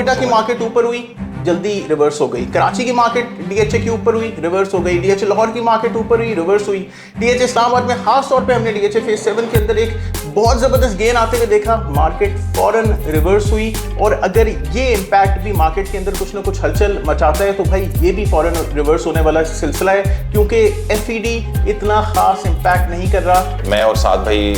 कोयटा की मार्केट ऊपर हुई, जल्दी रिवर्स हो गई। कराची की मार्केट डीएचए के ऊपर हुई, रिवर्स हो गई। डीएचए लाहौर की मार्केट ऊपर हुई, रिवर्स हुई। डीएचए इस्लामाबाद में खास तौर पे हमने डीएचए फेज 7 के अंदर एक बहुत जबरदस्त गेन आते हुए देखा, मार्केट फौरन रिवर्स हुई। और अगर ये इम्पैक्ट भी मार्केट के अंदर कुछ ना कुछ हलचल मचाता है तो भाई ये भी फौरन रिवर्स होने वाला सिलसिला है, क्योंकि एफईडी इतना खास इम्पैक्ट नहीं कर रहा। मैं और साद भाई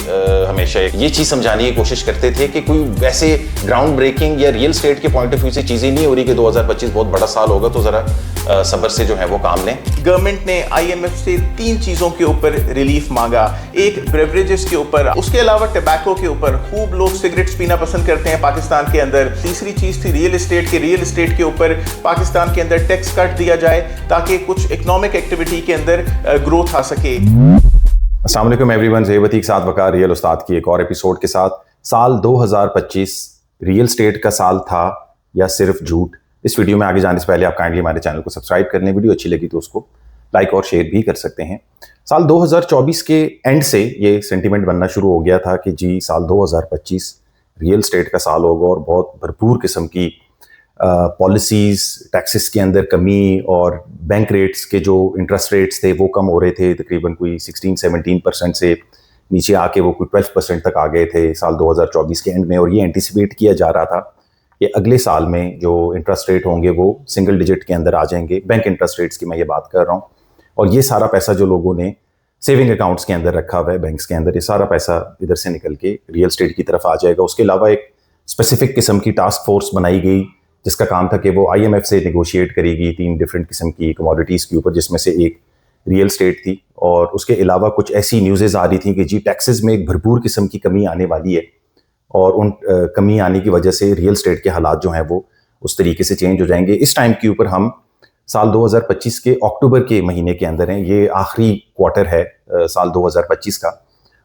हमेशा ये चीज समझाने की कोशिश करते थे कि कोई वैसे ग्राउंड ब्रेकिंग या रियल स्टेट के पॉइंट ऑफ व्यू से चीजें नहीं हो रही कि 2025 बहुत बड़ा साल होगा, तो जरा सब्र से जो है वो काम लें। गवर्नमेंट ने आईएमएफ से 3 चीजों के ऊपर रिलीफ मांगा, एक बेवरेजेस के ऊपर, उसके अलावा टबैको के ऊपर। खूब लोग सिगरेट्स पीना पसंद करते हैं पाकिस्तान के अंदर। तीसरी चीज थी रियल एस्टेट के ऊपर पाकिस्तान के अंदर टैक्स कट दिया जाए ताकि कुछ इकोनॉमिक एक्टिविटी के अंदर ग्रोथ आ सके। अस्सलाम वालेकुम एवरीवन, ज़ेबती के साथ वकार रियल उस्ताद की एक और एपिसोड के साथ। साल 2025 रियल स्टेट का साल था या सिर्फ झूठ? इस वीडियो में आगे जाने से पहले आप काइंडली हमारे चैनल को सब्सक्राइब कर लें। वीडियो अच्छी लगी तो उसको लाइक और शेयर भी कर सकते हैं। साल 2024 के एंड से ये सेंटीमेंट बनना शुरू हो गया था कि जी साल 2025 रियल स्टेट का साल होगा और बहुत भरपूर किस्म की पॉलिसीज़, टैक्सेस के अंदर कमी और बैंक रेट्स के जो इंटरेस्ट रेट्स थे वो कम हो रहे थे। तकरीबन कोई 16-17% से नीचे आके वो कोई 12% तक आ गए थे साल 2024 के एंड में। और ये एंटिसिपेट किया जा रहा था कि अगले साल में जो इंटरेस्ट रेट होंगे वो सिंगल डिजिट के अंदर आ जाएंगे। बैंक इंटरेस्ट रेट्स की मैं ये बात कर रहा हूँ। और ये सारा पैसा जो लोगों ने सेविंग अकाउंट्स के अंदर रखा हुआ है बैंक्स के अंदर, ये सारा पैसा इधर से निकल के रियल स्टेट की तरफ आ जाएगा। उसके अलावा एक स्पेसिफिक किस्म की टास्क फोर्स बनाई गई जिसका काम था कि वो आईएमएफ से नेगोशिएट करेगी 3 डिफरेंट किस्म की कमोडिटीज़ के ऊपर, जिसमें से एक रियल स्टेट थी। और उसके अलावा कुछ ऐसी न्यूज़ेज़ आ रही थी कि जी टैक्सेस में एक भरपूर किस्म की कमी आने वाली है और उन कमी आने की वजह से रियल स्टेट के हालात जो हैं वो उस तरीके से चेंज हो जाएंगे। इस टाइम के ऊपर हम साल 2025 के अक्टूबर के महीने के अंदर हैं। ये आखिरी क्वार्टर है साल 2025 का।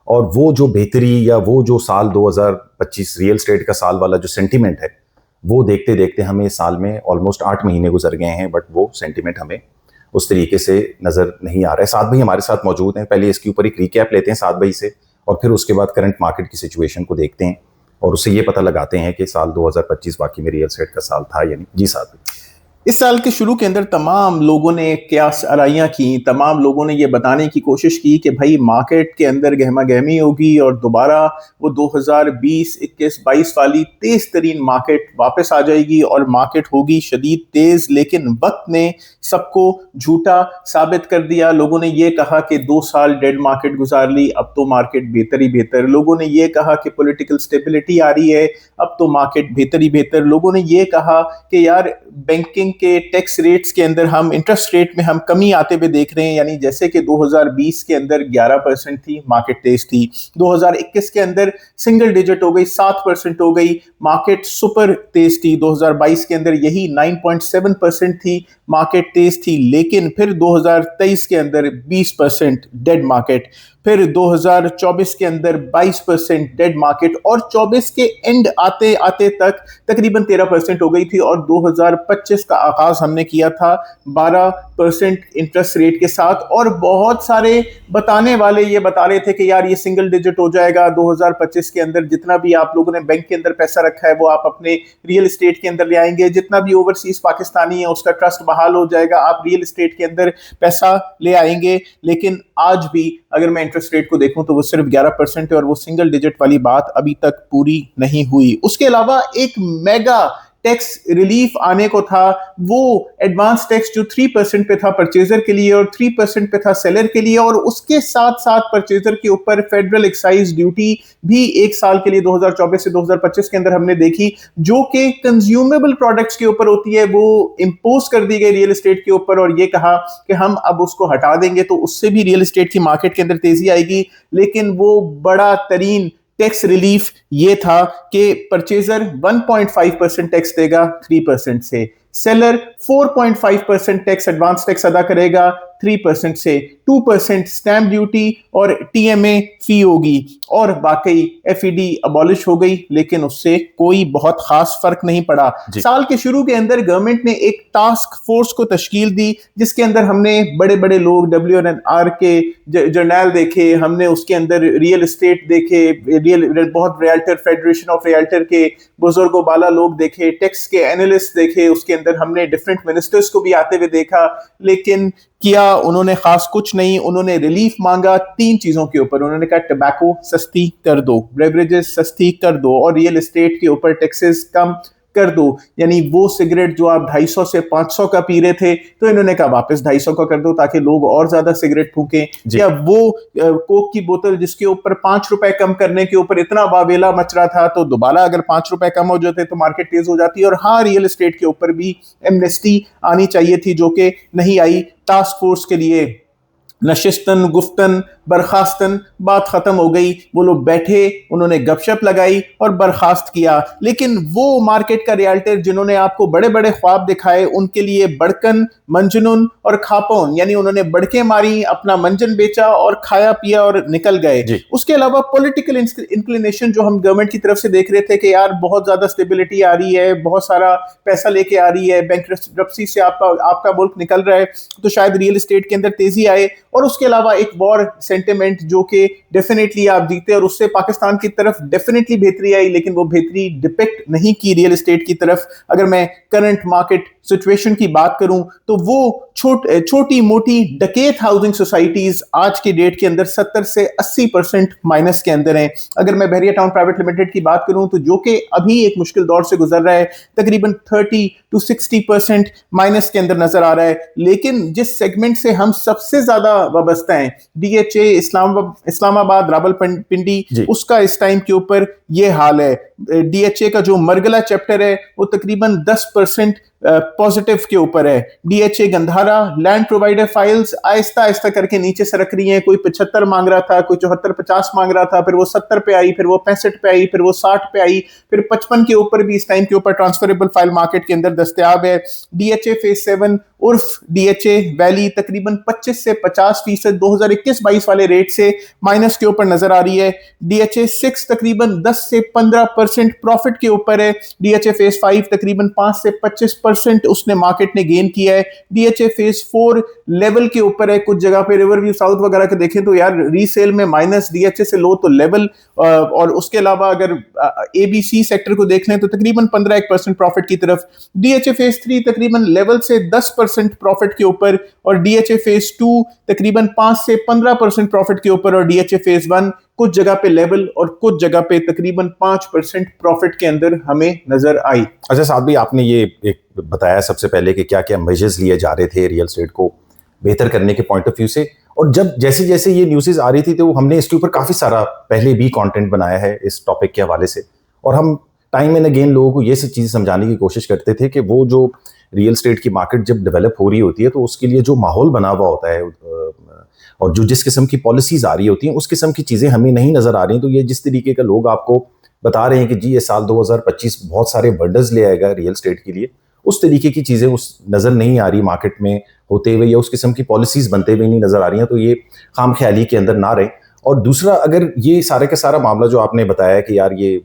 और वो जो बेहतरी या वो जो साल 2025 रियल स्टेट का साल वाला जो सेंटीमेंट है वो देखते देखते हमें इस साल में ऑलमोस्ट 8 महीने गुजर गए हैं, बट वो सेंटीमेंट हमें उस तरीके से नज़र नहीं आ रहा है। साद भाई हमारे साथ मौजूद हैं। पहले इसके ऊपर एक रिकैप लेते हैं साद भाई से और फिर उसके बाद करंट मार्केट की सिचुएशन को देखते हैं और उससे ये पता लगाते हैं कि साल 2025 वाकई में रियल स्टेट का साल था या नहीं। जी साद भाई। इस साल के शुरू के अंदर तमाम लोगों ने क्यास आराइयाँ की, तमाम लोगों ने ये बताने की कोशिश की कि भाई मार्केट के अंदर गहमा गहमी होगी और दोबारा वो 2020, 21, 22 वाली तेज़ तरीन मार्केट वापस आ जाएगी और मार्केट होगी शदीद तेज़। लेकिन वक्त ने सबको झूठा साबित कर दिया। लोगों ने ये कहा कि 2 साल डेड मार्केट गुजार ली, अब तो मार्केट बेहतर ही बेहतर। लोगों ने ये कहा कि पॉलिटिकल स्टेबिलिटी आ रही है, अब तो मार्केट बेहतर ही बेहतर। लोगों ने ये कहा कि यार बैंकिंग के टैक्स रेट्स के अंदर हम इंटरेस्ट रेट में हम कमी आते हुए देख रहे हैं। यानी जैसे कि 2020 के अंदर 11% थी, मार्केट तेज थी। 2021 के अंदर सिंगल डिजिट हो गई, 7% हो गई, मार्केट सुपर तेज थी। 2022 के अंदर यही 9.7% थी, मार्केट तेज थी। लेकिन फिर 2023 के अंदर 20% डेड मार्केट, फिर 2024 के अंदर 22% डेड मार्केट और 24 के एंड आते आते तक तकरीबन 13% हो गई थी। और 2025 का आगाज हमने किया था 12% इंटरेस्ट रेट के साथ। और बहुत सारे बताने वाले ये बता रहे थे कि यार ये सिंगल डिजिट हो जाएगा 2025 के अंदर। जितना भी आप लोगों ने बैंक के अंदर पैसा रखा है वो आप अपने रियल एस्टेट के अंदर ले आएंगे। जितना भी ओवरसीज पाकिस्तानी है उसका ट्रस्ट बहाल हो जाएगा, आप रियल एस्टेट के अंदर पैसा ले आएंगे। लेकिन आज भी अगर मैं इंटरेस्ट रेट को देखूं तो वो सिर्फ 11% है और वो सिंगल डिजिट वाली बात अभी तक पूरी नहीं हुई। उसके अलावा एक मेगा टैक्स रिलीफ आने को था, वो एडवांस टैक्स जो 3% पे था परचेजर के लिए और 3% पे था सेलर के लिए। और उसके साथ साथ परचेजर के ऊपर फेडरल एक्साइज ड्यूटी भी 1 साल के लिए 2024 से 2025 के अंदर हमने देखी, जो कि कंज्यूमेबल प्रोडक्ट्स के ऊपर होती है, वो इंपोज कर दी गई रियल एस्टेट के ऊपर। और ये कहा कि हम अब उसको हटा देंगे तो उससे भी रियल एस्टेट की मार्केट के अंदर तेजी आएगी। लेकिन वो बड़ा तरीन टैक्स रिलीफ ये था कि परचेजर 1.5% टैक्स देगा 3% से, सेलर 4.5% टैक्स एडवांस टैक्स अदा करेगा 3% से 2% स्टैंप ड्यूटी और टीएमए फी होगी और बाकी एफईडी अबॉलिश हो गई, लेकिन उससे कोई बहुत खास फर्क नहीं पड़ा। साल के शुरू के अंदर गवर्नमेंट ने एक टास्क फोर्स को तश्कील दी जिसके अंदर हमने बड़े बड़े लोग WNR के जर्नल देखे, हमने उसके अंदर रियल एस्टेट देखे, बहुत रियल्टर फेडरेशन ऑफ रियल्टर के बुजुर्गों बाला लोग देखे, टैक्स के एनालिस्ट देखे, उसके अंदर हमने डिफरेंट मिनिस्टर्स को भी आते हुए देखा, लेकिन किया उन्होंने खास कुछ नहीं। उन्होंने रिलीफ मांगा 3 चीजों के ऊपर। उन्होंने कहा टबैको सस्ती कर दो, बेवरेजेस सस्ती कर दो और रियल एस्टेट के ऊपर टैक्सेस कम कर दो। यानी वो सिगरेट जो आप 250 से 500 का पी रहे थे तो इन्होंने कहा वापस 250 का कर दो ताकि लोग और ज्यादा सिगरेट फूकें। या वो कोक की बोतल जिसके ऊपर 5 रुपए कम करने के ऊपर इतना वावेला मच रहा था, तो दोबारा अगर 5 रुपए कम हो जाते तो मार्केट तेज हो जाती। और हाँ, रियल एस्टेट के ऊपर भी एमनेस्टी आनी चाहिए थी जो कि नहीं आई। टास्क फोर्स के लिए नशिस्तन गुफ्तन बर्खास्तन बात खत्म हो गई। वो लोग बैठे, उन्होंने गपशप लगाई और बर्खास्त किया। लेकिन वो मार्केट का रियल्टर जिन्होंने आपको बड़े बड़े ख्वाब दिखाए, उनके लिए बड़कन मंजनुन और खापोन, यानी उन्होंने बड़के मारी, अपना मंजन बेचा और खाया पिया और निकल गए। उसके अलावा पॉलिटिकल इंक्लिनेशन जो हम गवर्नमेंट की तरफ से देख रहे थे कि यार बहुत ज्यादा स्टेबिलिटी आ रही है, बहुत सारा पैसा लेके आ रही है, बैंकरप्सी से आपका मुल्क निकल रहा है, तो शायद रियल एस्टेट के अंदर तेजी आए। और उसके अलावा एक वॉर सेंटिमेंट जो कि डेफिनेटली आप जीते और उससे पाकिस्तान की तरफ डेफिनेटली बेहतरी आई, लेकिन वो बेहतरी डिपिक्ट नहीं की रियल एस्टेट की तरफ। अगर मैं करंट मार्केट सिचुएशन की बात करूं तो वो छोटी मोटी डकैत हाउसिंग सोसाइटीज आज की डेट के अंदर 70 से 80% माइनस के अंदर हैं। अगर मैं बहरिया टाउन प्राइवेट लिमिटेड की बात करूं तो जो कि अभी एक मुश्किल दौर से गुजर रहा है, तकरीबन 30 to 60% माइनस के अंदर नजर आ रहा है। लेकिन जिस सेगमेंट से हम सबसे ज्यादा वाबस्ता हैं, DHA इस्लामाबाद रावलपिंडी, उसका इस टाइम के ऊपर ये हाल है। DHA का जो मरगला चैप्टर है वो तकरीबन 10% पॉजिटिव के ऊपर है। DHA Gandhara land provider files Aahista Aahista करके नीचे सरक रही हैं। कोई 75 मांग रहा था, कोई 74-50 मांग रहा था, फिर वो 70 पे आई, फिर वो 65 पे आई, फिर वो 60 पे आई, फिर 55 के ऊपर भी इस टाइम के ऊपर ट्रांसफरेबल फाइल मार्केट के अंदर दस्तयाब है। DHA फेज 7 उर्फ DHA वैली तकरीबन 25 से 50% 2021-22 वाले रेट से माइनस के ऊपर नजर आ रही है। DHA 6 तकरीबन 10 से 15% प्रॉफिट के ऊपर है। DHA फेज 5 तकरीबन 5 से 25% उसने मार्केट ने गेन किया है। DHA फेज 4 लेवल के ऊपर है। कुछ जगह पे रिवरव्यू साउथ वगैरह के देखें तो यार रीसेल में माइनस, DHA से लो तो लेवल। और उसके अलावा अगर ABC सेक्टर को देख लें तो तकरीबन 15% प्रॉफिट की तरफ। DHA फेज 3 तकरीबन लेवल से 10% प्रॉफिट के ऊपर और DHA फेज 2 तकरीबन 5 से 15% प्रॉफिट के ऊपर और DHA फेज 1 कुछ जगह पे लेवल और कुछ जगह पे तकरीबन 5% प्रॉफिट के अंदर हमें नजर आई। अच्छा साहब भी आपने ये एक बताया सबसे पहले कि क्या क्या मेजर्स लिए जा रहे थे रियल एस्टेट को बेहतर करने के पॉइंट ऑफ व्यू से, और जब जैसे जैसे ये न्यूज़ आ रही थी तो हमने इसके ऊपर काफ़ी सारा पहले भी कंटेंट बनाया है इस टॉपिक के हवाले से, और हम टाइम एंड अगेन लोगों को ये सब चीज़ें समझाने की कोशिश करते थे कि वो जो रियल एस्टेट की मार्केट जब डेवलप हो रही होती है तो उसके लिए जो माहौल बना हुआ होता है और जो जिस किस्म की पॉलिसीज़ आ रही होती हैं उस किस्म की चीज़ें हमें नहीं नज़र आ रही। तो ये जिस तरीके का लोग आपको बता रहे हैं कि जी ये साल 2025 बहुत सारे वर्डर्स ले आएगा रियल एस्टेट के लिए, उस तरीके की चीज़ें उस नज़र नहीं आ रही मार्केट में होते हुए, या उस किस्म की पॉलिसीज़ बनते हुए नहीं नज़र आ रही हैं। तो ये खाम ख्याली के अंदर ना रहे। और दूसरा, अगर ये सारे का सारा मामला जो आपने बताया कि यार ये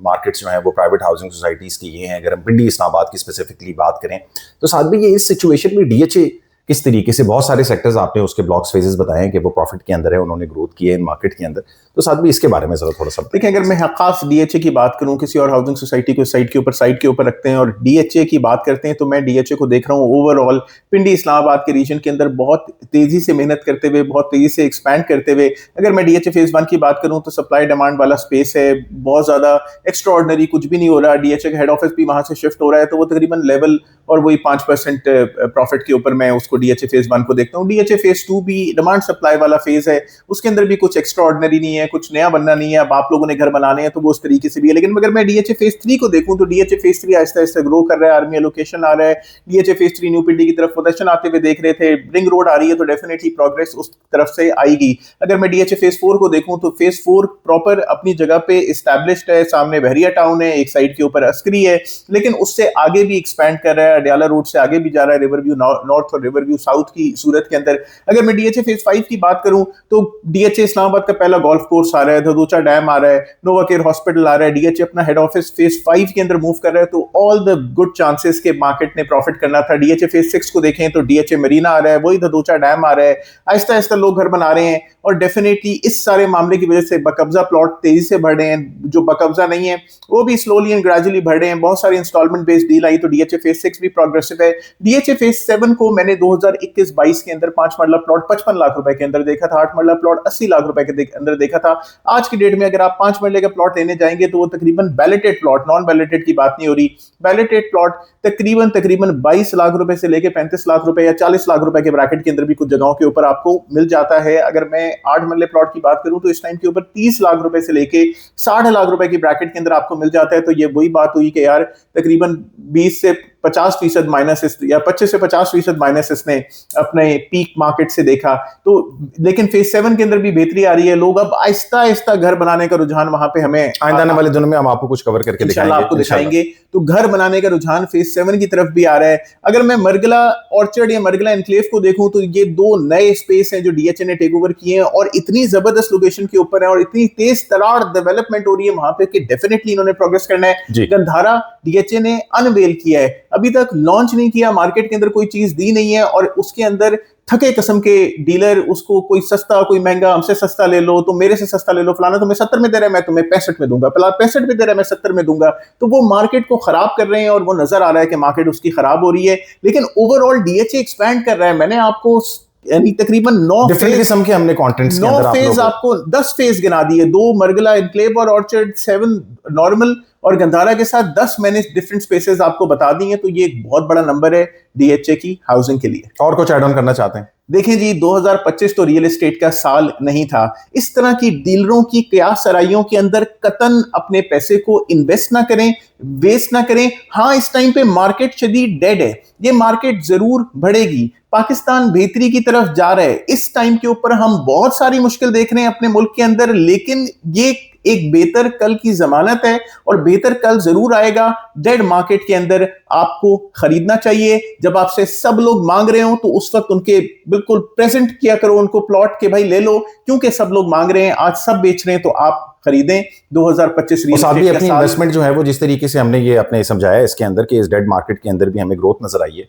मार्केट्स जो हैं वो प्राइवेट हाउसिंग सोसाइटीज़ की ये हैं, अगर हम पिंडी इस्लामाबाद की स्पेसिफिकली बात करें तो साथ में ये इस सिचुएशन में DHA किस तरीके से, बहुत सारे सेक्टर्स आपने उसके ब्लॉक्स फेजेस बताए हैं कि वो प्रॉफिट के अंदर है, उन्होंने ग्रोथ की है इन मार्केट के अंदर, तो साथ में इसके बारे में जरा थोड़ा सा देखिए। अगर मैं खास DHA की बात करूं, किसी और हाउसिंग सोसाइटी को साइड के ऊपर रखते हैं और DHA की बात करते हैं, तो मैं DHA को देख रहा हूं ओवरऑल पिंडी इस्लामाबाद के रीजन के अंदर बहुत तेजी से मेहनत करते हुए, बहुत तेजी से एक्सपैंड करते हुए। अगर मैं DHA फेज 1 की बात करूं तो सप्लाई डिमांड वाला स्पेस है, बहुत ज्यादा एक्स्ट्राऑर्डिनरी कुछ भी नहीं हो रहा। DHA का हेड ऑफिस भी वहां से शिफ्ट हो रहा है, तो वो तकरीबन लेवल और वही 5% प्रॉफिट के ऊपर मैं उसको DHA फेज 1 को देखता हूँ। DHA फेज 2 भी डिमांड सप्लाई वाला फेज है, उसके अंदर भी कुछ एक्स्ट्राऑर्डिनरी नहीं है, कुछ नया बनना नहीं है। अब आप लोगों ने घर बनाने हैं तो वो उस तरीके से भी है। लेकिन अगर मैं DHA फेज 3 को देखूं तो DHA phase 3 Aahista Aahista grow कर रहा है, आर्मी एलोकेशन आ रहा है। DHA फेज 3 न्यू पिंडी की तरफ पोजीशन आते हुए देख रहे थे, रिंग रोड आ रही है तो डेफिनेटली प्रोग्रेस उस तरफ से आएगी। अगर मैं DHA फेज 4 को देखूं तो फेज 4 प्रॉपर अपनी जगह पे एस्टैब्लिश्ड है, सामने बहरिया टाउन है, एक साइड के ऊपर अस्करी है, लेकिन उससे आगे भी एक्सपैंड कर रहा है। है, अडयाला रोड से आगे भी जा रहा है, रिवर व्यू नॉर्थ और रिवर व्यू साउथ की सूरत के अंदर। अगर मैं डीएचए फेज 5 की बात करूं तो डीएचए इस्लामाबाद का पहला गोल्फ कोर्स आ रहा है, धदोचा डैम आ रहा है, नोवाकेयर हॉस्पिटल आ रहा है, डीएचए अपना हेड ऑफिस फेज 5 के अंदर मूव कर रहा है, तो ऑल द गुड चांसेस के मार्केट ने प्रॉफिट करना था। डीएचए फेज 6 को देखें तो डीएचए मरीना आ रहा है, वही धदोचा डैम आ रहा है, आहिस्ता आहिस्ता लोग घर बना रहे हैं और डेफिनेटली इस सारे मामले की वजह से बकब्जा प्लॉट तेजी से बढ़ रहे हैं, जो बकब्जा नहीं है वो भी स्लोली एंड ग्रेजुअली बढ़ रहे हैं। बहुत सारी इंस्टॉलमेंट बेस्ड डील आई, तो डीएचए फेज 6 भी प्रोग्रेसिव है। डीएचए फेज 7 को मैंने 2021-22 के अंदर 5 मरला प्लॉट 55 लाख रुपए के अंदर देखा था, 8 मरला प्लॉट 80 लाख रुपए के अंदर देखा था। आज की डेट में अगर आप 5 मरले का प्लॉट लेने जाएंगे तो वो तकरीबन बैलेटेड प्लॉट, नॉन बैलेटेड की बात नहीं हो रही, बैलेटेड प्लॉट तकरीबन 22 लाख रुपए से लेकर 35 लाख रुपए या 40 लाख रुपए के ब्रैकेट के अंदर भी कुछ जगहों के ऊपर आपको मिल जाता है। अगर मैं 8 मरले प्लॉट की बात करूं तो इस टाइम के ऊपर 30 लाख रुपए से लेके 60 लाख रुपए की ब्रैकेट के अंदर आपको मिल जाता है। तो ये वही बात हुई कि यार तकरीबन 20 से 50% माइनस या 25 से 50% माइनस इसने अपने पीक मार्केट से देखा। तो लेकिन फेज 7 के अंदर भी बेहतरी आ रही है, लोग अब आहिस्ता आहिस्ता घर बनाने का रुझान वहां पे हमें आने आने वाले दिनों में हम आपको कुछ कवर करके आपको दिखाएंगे। तो घर बनाने का रुझान फेज 7 की तरफ भी आ रहा है। अगर मैं मरगला ऑर्चर्ड या मरगला एनक्लेव को देखूं तो ये दो नए स्पेस हैं जो डीएचए ने टेक ओवर किए हैं और इतनी जबरदस्त लोकेशन के ऊपर है और इतनी तेज तरार डेवलपमेंट हो रही है वहां पे कि डेफिनेटली इन्होंने प्रोग्रेस करना है। गंधारा डीएचए ने अनवेल किया है, अभी तक लॉन्च नहीं किया, मार्केट के अंदर कोई चीज दी नहीं है और उसके अंदर थके किस्म के डीलर उसको कोई सस्ता कोई महंगा, हमसे सस्ता ले लो, तो मेरे से सस्ता ले लो, फलाना तुम्हें 70 में दे रहा है मैं तुम्हें 65 में दूंगा, 65 में दे रहा है मैं 70 में दूंगा। तो वो मार्केट को खराब कर रहे हैं और वो नजर आ रहा है कि मार्केट उसकी खराब हो रही है। लेकिन ओवरऑल डीएचए एक्सपैंड कर रहा है। मैंने आपको यानी तकरीबन 9 किस्म के हमने कंटेंट्स के अंदर फेज आपको 10 फेज गिना दिए, 2 मरगला एनक्लेव और ऑर्चर्ड, 7 नॉर्मल और गंधारा के साथ 10 मैंने डिफरेंट स्पेसेस आपको बता दी हैं। तो ये एक बहुत बड़ा नंबर है डीएचए की हाउसिंग के लिए। और कुछ ऐड ऑन करना चाहते हैं? देखें जी, 2025 तो रियल एस्टेट का साल नहीं था। इस तरह की डीलरों की कयास सराइयों के अंदर कतन अपने पैसे को इन्वेस्ट ना करें, वेस्ट ना करें। हाँ, इस टाइम पे मार्केट शदीद डेड है, ये मार्केट जरूर बढ़ेगी, पाकिस्तान बेहतरी की तरफ जा रहा है। इस टाइम के ऊपर हम बहुत सारी मुश्किल देख रहे हैं अपने मुल्क के अंदर, लेकिन ये एक बेहतर कल की जमानत है और बेहतर कल जरूर आएगा। डेड मार्केट के अंदर आपको खरीदना चाहिए। जब आपसे सब लोग मांग रहे हो तो उस वक्त उनके बिल्कुल प्रेजेंट किया करो उनको प्लॉट के भाई ले लो, क्योंकि सब लोग मांग रहे हैं, आज सब बेच रहे हैं तो आप खरीदें। 2025 रियल एस्टेट का अपनी इन्वेस्टमेंट जो है वो जिस तरीके से हमने ये अपने समझाया इसके अंदर कि इस डेड मार्केट के अंदर भी हमें ग्रोथ नजर आई है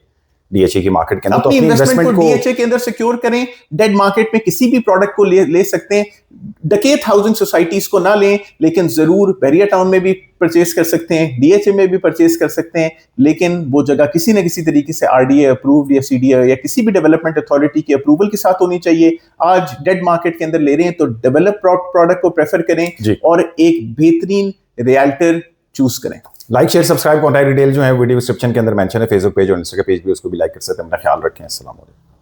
डीएचए की मार्केट के अंदर, तो अपनी इन्वेस्टमेंट को डीएचए के अंदर सिक्योर करें। डेड मार्केट में किसी भी प्रोडक्ट को ले सकते हैं, डकेत हाउसिंग सोसाइटीज को ना लें, लेकिन जरूर बैरिया टाउन में भी परचेस कर सकते हैं, डीएचए में भी परचेस कर सकते हैं, लेकिन वो जगह किसी न किसी तरीके से आरडीए अप्रूव्ड या सीडीए या किसी भी डेवलपमेंट अथॉरिटी की अप्रूवल के साथ होनी चाहिए। आज डेड मार्केट के अंदर ले रहे हैं तो डेवलप प्रोडक्ट को प्रेफर करें और एक बेहतरीन रियल्टर चूज करें। Like share subscribe contact detail जो है वीडियो डिस्क्रिप्शन के अंदर मेंशन है, फेसबुक पेज और इंस्टाग्राम पेज भी, उसको भी लाइक कर सकते हैं। अपना ख्याल रखें। अस्सलाम वालेकुम।